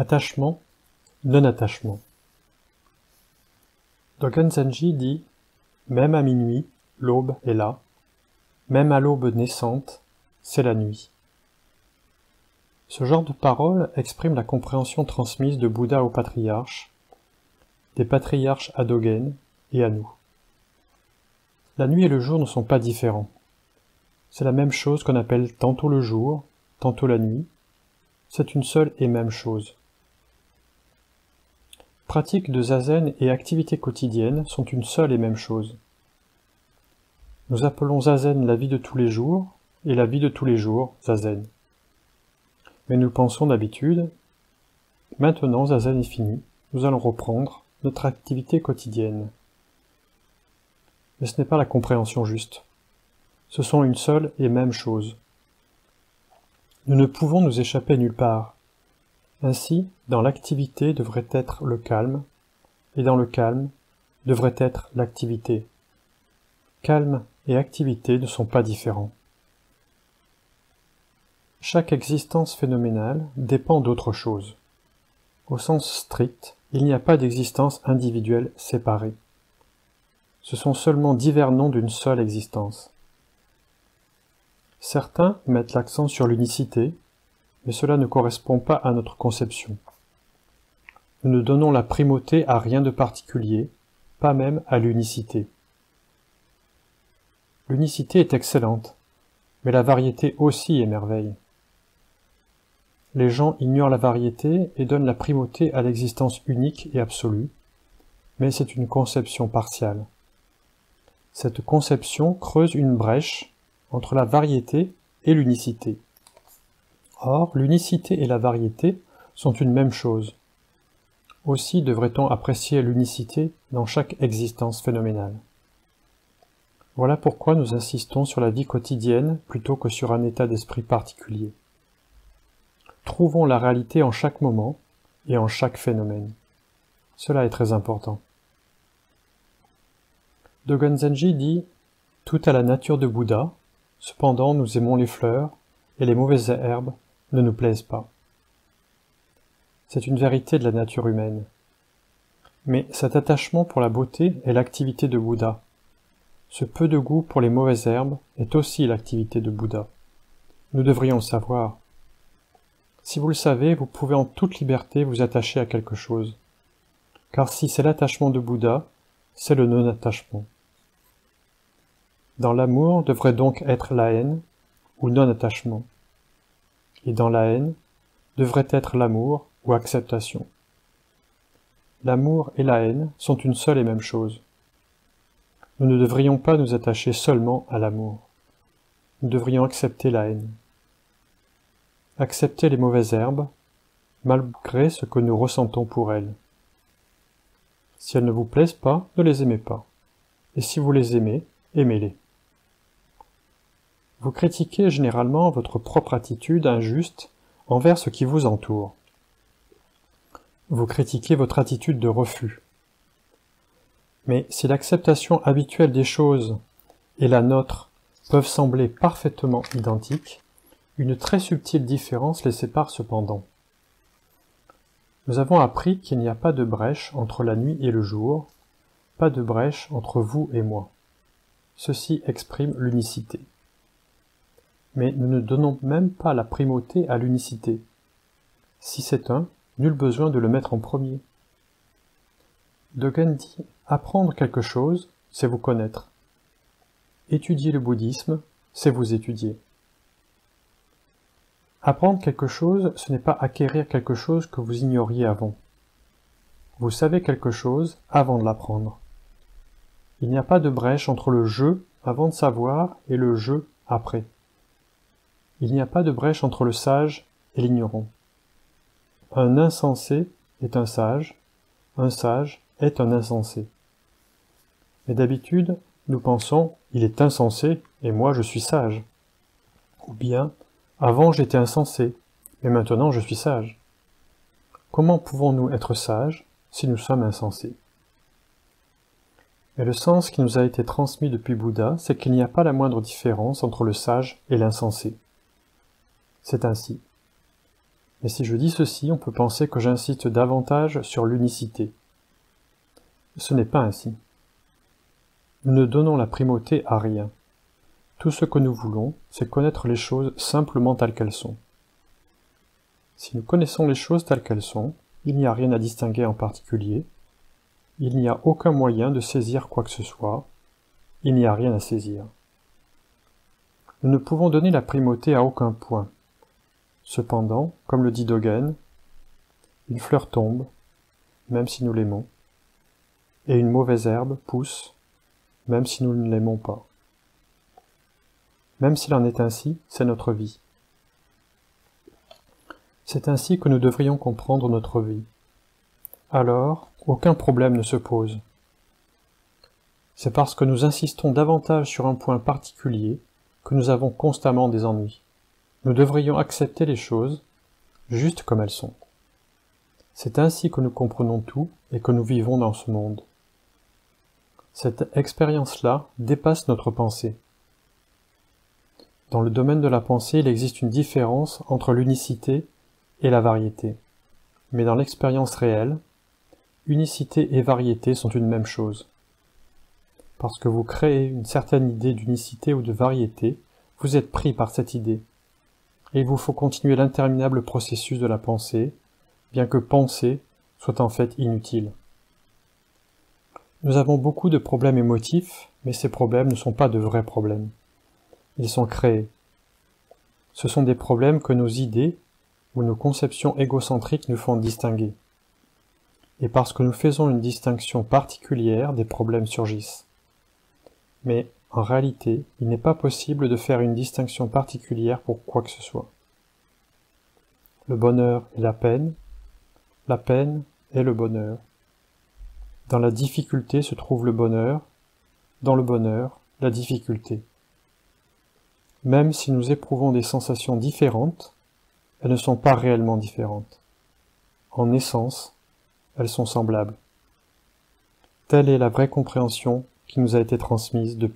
Attachement, non-attachement. Dogen Zenji dit « Même à minuit, l'aube est là. Même à l'aube naissante, c'est la nuit. » Ce genre de paroles exprime la compréhension transmise de Bouddha aux patriarches, des patriarches à Dogen et à nous. La nuit et le jour ne sont pas différents. C'est la même chose qu'on appelle tantôt le jour, tantôt la nuit. C'est une seule et même chose. Pratique de zazen et activités quotidiennes sont une seule et même chose. Nous appelons zazen la vie de tous les jours, et la vie de tous les jours, zazen. Mais nous pensons d'habitude, maintenant zazen est fini, nous allons reprendre notre activité quotidienne. Mais ce n'est pas la compréhension juste. Ce sont une seule et même chose. Nous ne pouvons nous échapper nulle part. Ainsi, dans l'activité devrait être le calme, et dans le calme devrait être l'activité. Calme et activité ne sont pas différents. Chaque existence phénoménale dépend d'autre chose. Au sens strict, il n'y a pas d'existence individuelle séparée. Ce sont seulement divers noms d'une seule existence. Certains mettent l'accent sur l'unicité, mais cela ne correspond pas à notre conception. Nous ne donnons la primauté à rien de particulier, pas même à l'unicité. L'unicité est excellente, mais la variété aussi est merveille. Les gens ignorent la variété et donnent la primauté à l'existence unique et absolue, mais c'est une conception partiale. Cette conception creuse une brèche entre la variété et l'unicité. Or, l'unicité et la variété sont une même chose. Aussi devrait-on apprécier l'unicité dans chaque existence phénoménale. Voilà pourquoi nous insistons sur la vie quotidienne plutôt que sur un état d'esprit particulier. Trouvons la réalité en chaque moment et en chaque phénomène. Cela est très important. Dogen Zenji dit « Tout à la nature de Bouddha, cependant nous aimons les fleurs, et les mauvaises herbes ne nous plaisent pas. » C'est une vérité de la nature humaine. Mais cet attachement pour la beauté est l'activité de Bouddha. Ce peu de goût pour les mauvaises herbes est aussi l'activité de Bouddha. Nous devrions le savoir. Si vous le savez, vous pouvez en toute liberté vous attacher à quelque chose. Car si c'est l'attachement de Bouddha, c'est le non-attachement. Dans l'amour devrait donc être la haine, ou non-attachement. Et dans la haine, devrait être l'amour, ou acceptation. L'amour et la haine sont une seule et même chose. Nous ne devrions pas nous attacher seulement à l'amour. Nous devrions accepter la haine. Accepter les mauvaises herbes, malgré ce que nous ressentons pour elles. Si elles ne vous plaisent pas, ne les aimez pas. Et si vous les aimez, aimez-les. Vous critiquez généralement votre propre attitude injuste envers ce qui vous entoure. Vous critiquez votre attitude de refus. Mais si l'acceptation habituelle des choses et la nôtre peuvent sembler parfaitement identiques, une très subtile différence les sépare cependant. Nous avons appris qu'il n'y a pas de brèche entre la nuit et le jour, pas de brèche entre vous et moi. Ceci exprime l'unicité. Mais nous ne donnons même pas la primauté à l'unicité. Si c'est un, nul besoin de le mettre en premier. Dogen dit « Apprendre quelque chose, c'est vous connaître. Étudier le bouddhisme, c'est vous étudier. » Apprendre quelque chose, ce n'est pas acquérir quelque chose que vous ignoriez avant. Vous savez quelque chose avant de l'apprendre. Il n'y a pas de brèche entre le « je » avant de savoir et le « je » après. Il n'y a pas de brèche entre le sage et l'ignorant. Un insensé est un sage est un insensé. Mais d'habitude, nous pensons « il est insensé et moi je suis sage » ou bien « avant j'étais insensé, mais maintenant je suis sage ». Comment pouvons-nous être sages si nous sommes insensés? Mais le sens qui nous a été transmis depuis Bouddha, c'est qu'il n'y a pas la moindre différence entre le sage et l'insensé. C'est ainsi. Mais si je dis ceci, on peut penser que j'insiste davantage sur l'unicité. Ce n'est pas ainsi. Nous ne donnons la primauté à rien. Tout ce que nous voulons, c'est connaître les choses simplement telles qu'elles sont. Si nous connaissons les choses telles qu'elles sont, il n'y a rien à distinguer en particulier, il n'y a aucun moyen de saisir quoi que ce soit, il n'y a rien à saisir. Nous ne pouvons donner la primauté à aucun point. Cependant, comme le dit Dogen, une fleur tombe, même si nous l'aimons, et une mauvaise herbe pousse, même si nous ne l'aimons pas. Même s'il en est ainsi, c'est notre vie. C'est ainsi que nous devrions comprendre notre vie. Alors, aucun problème ne se pose. C'est parce que nous insistons davantage sur un point particulier que nous avons constamment des ennuis. Nous devrions accepter les choses juste comme elles sont. C'est ainsi que nous comprenons tout et que nous vivons dans ce monde. Cette expérience-là dépasse notre pensée. Dans le domaine de la pensée, il existe une différence entre l'unicité et la variété. Mais dans l'expérience réelle, unicité et variété sont une même chose. Parce que vous créez une certaine idée d'unicité ou de variété, vous êtes pris par cette idée. Et il vous faut continuer l'interminable processus de la pensée, bien que penser soit en fait inutile. Nous avons beaucoup de problèmes émotifs, mais ces problèmes ne sont pas de vrais problèmes. Ils sont créés. Ce sont des problèmes que nos idées ou nos conceptions égocentriques nous font distinguer. Et parce que nous faisons une distinction particulière, des problèmes surgissent. Mais, en réalité, il n'est pas possible de faire une distinction particulière pour quoi que ce soit. Le bonheur et la peine est le bonheur. Dans la difficulté se trouve le bonheur, dans le bonheur, la difficulté. Même si nous éprouvons des sensations différentes, elles ne sont pas réellement différentes. En essence, elles sont semblables. Telle est la vraie compréhension qui nous a été transmise depuis